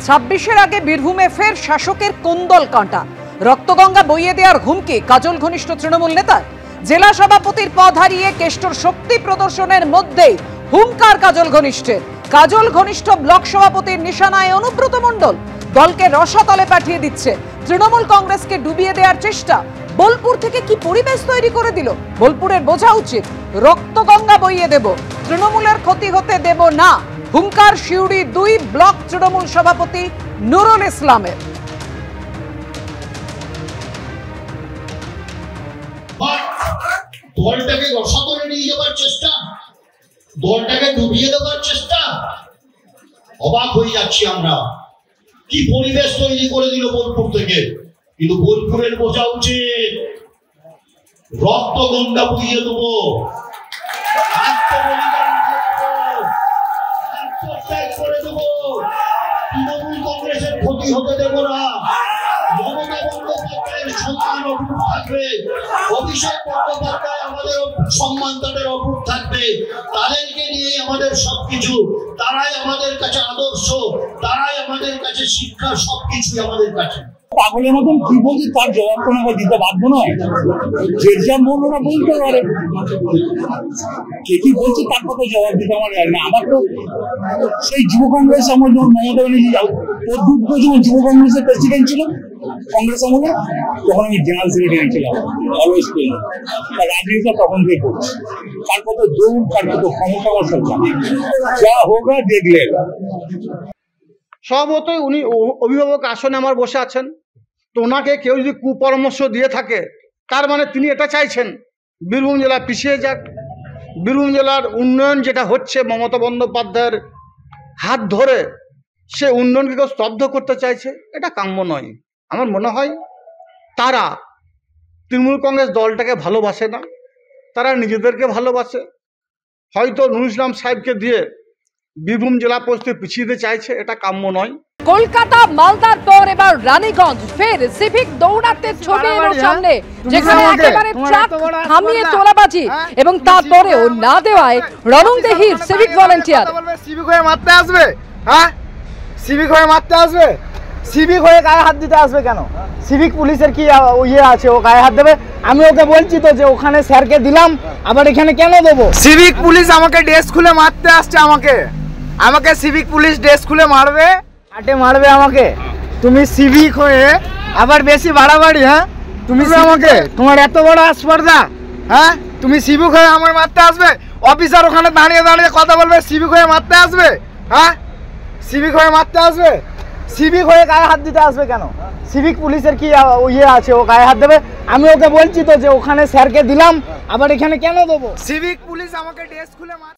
26-এর আগে বীরভূমে ফের শাসকের কোন্দল কাঁটা। রক্তগঙ্গা বইয়ে দেওয়ার হুমকি কাজল ঘনিষ্ঠ তৃণমূল নেতার। জেলা সভাপতির পদ হারিয়ে কেষ্টর শক্তি প্রদর্শনের মধ্যেই হুঙ্কার কাজল ঘনিষ্ঠের। কাজল ঘনিষ্ঠ ব্লক সভাপতির নিশানায় অনুব্রত মণ্ডল। দলকে রসাতলে পাঠিয়ে দিচ্ছে। তৃণমূল কংগ্রেসকে ডুবিয়ে দেওয়ার চেষ্টা। বোলপুর থেকে কি পরিবেশ তৈরি করে দিল। বোলপুরের বোঝা উচিত, রক্তগঙ্গা বইয়ে দেব, তৃণমূলের ক্ষতি হতে দেব না। হুঙ্কার শিউড়ি 2 ব্লক তৃণমূল সভাপতি নুরুল ইসলামের। দলটাকে রসাতলে নিয়ে যাওয়ার চেষ্টা, দলটাকে ডুবিয়ে দেওয়ার চেষ্টা। অবাক হয়ে যাচ্ছি আমরা, কি পরিবেশ তৈরি করে দিল বোলপুর থেকে। কিন্তু বোলপুরের বোঝা উচিত, রক্তগঙ্গা বইয়ে দেবো, করে দেবো, তৃণমূল কংগ্রেসের ক্ষতি হতে দেব না। মমতা বন্দ্যোপাধ্যায়ের সম্মান অটুট থাকবে, অভিষেক বন্দ্যোপাধ্যায় আমাদের সম্মান তাদের অটুট থাকবে। তাদেরকে নিয়ে আমাদের সবকিছু, তারাই আমাদের কাছে আদর্শ, তারাই আমাদের কাছে শিক্ষা, সবকিছু আমাদের কাছে। পাগলের মতন কি বলছি তার জবাব তো আমাকে দিতে বাধ্য নয়। যে যা মন ওরা বলতে পারে, কে কি বলছে তার কথা জবাব দিতে আমার না। আমার তো সেই যুব কংগ্রেস আমার যখন মমতা ব্যানার্জি যখন যুব কংগ্রেসের প্রেসিডেন্ট ছিল কংগ্রেস আমলে, তখন আমি জেনারেল সেক্রেটারি ছিলাম। অলওয়েজ রাজনীতিটা তখন থেকে করছি। কার কত দৌড়, কার কত ক্ষমতা, আমার সব জানি। যা হোগা দেখলে স্বভাবতই উনি অভিভাবক আসনে আমার বসে আছেন, তো ওনাকে কেউ যদি কুপরামর্শ দিয়ে থাকে তার মানে তিনি এটা চাইছেন বীরভূম জেলা পিছিয়ে যাক। বীরভূম জেলার উন্নয়ন যেটা হচ্ছে মমতা বন্দ্যোপাধ্যায়ের হাত ধরে, সে উন্নয়নকে কেউ স্তব্ধ করতে চাইছে, এটা কাম্য নয়। আমার মনে হয় তারা তৃণমূল কংগ্রেস দলটাকে ভালোবাসে না, তারা নিজেদেরকে ভালোবাসে। হয়তো নুরুল ইসলাম সাহেবকে দিয়ে বীরভূম জেলা পরিস্থিতি পিছিয়ে দিতে চাইছে, এটা কাম্য নয়। কলকাতা মালদার পর এবার রানীগঞ্জ ফের সিভিক দৌড়াতে ছবি এলো সামনে, যেখানে একেবারে ট্রাক থামিয়ে তোলাবাজি এবং তারপরেও না দেওয়ায় রণংদেহীর সিভিক ভলান্টিয়ার। সিভিক হয়ে মারতে আসবে, হ্যাঁ সিভিক হয়ে মারতে আসবে, সিভিক হয়ে গায়ে হাত দিতে আসবে কেন? সিভিক পুলিশের কি ইয়ে আছে ও গায়ে হাত দেবে? আমি ওকে বলছি তো যে ওখানে স্যারকে দিলাম, আবার এখানে কেন দেবো? সিভিক পুলিশ আমাকে ড্রেস খুলে মারতে আসছে, আমাকে সিভিক পুলিশ ড্রেস খুলে মারবে, হাটে মারবে আমাকে। তুমি সিভিক হয়ে আবার বেশি বাড়াবাড়ি, হ্যাঁ তুমি আমাকে, তোমার এত বড় আসপর্দা, হ্যাঁ তুমি সিভিক হয়ে আমার মারতে আসবে? অফিসার ওখানে দাঁড়িয়ে দাঁড়িয়ে কথা বলবে, সিভিক হয়ে মারতে আসবে? হ্যাঁ সিভিক হয়ে মারতে আসবে? সিভিক হয়ে গায়ে হাত দিতে আসবে কেন? সিভিক পুলিশের কি ইয়ে আছে ও গায়ে হাত দেবে? আমি ওকে বলছি তো যে ওখানে স্যারকে দিলাম, আবার এখানে কেন দেবো? সিভিক পুলিশ আমাকে ড্রেস খুলে মার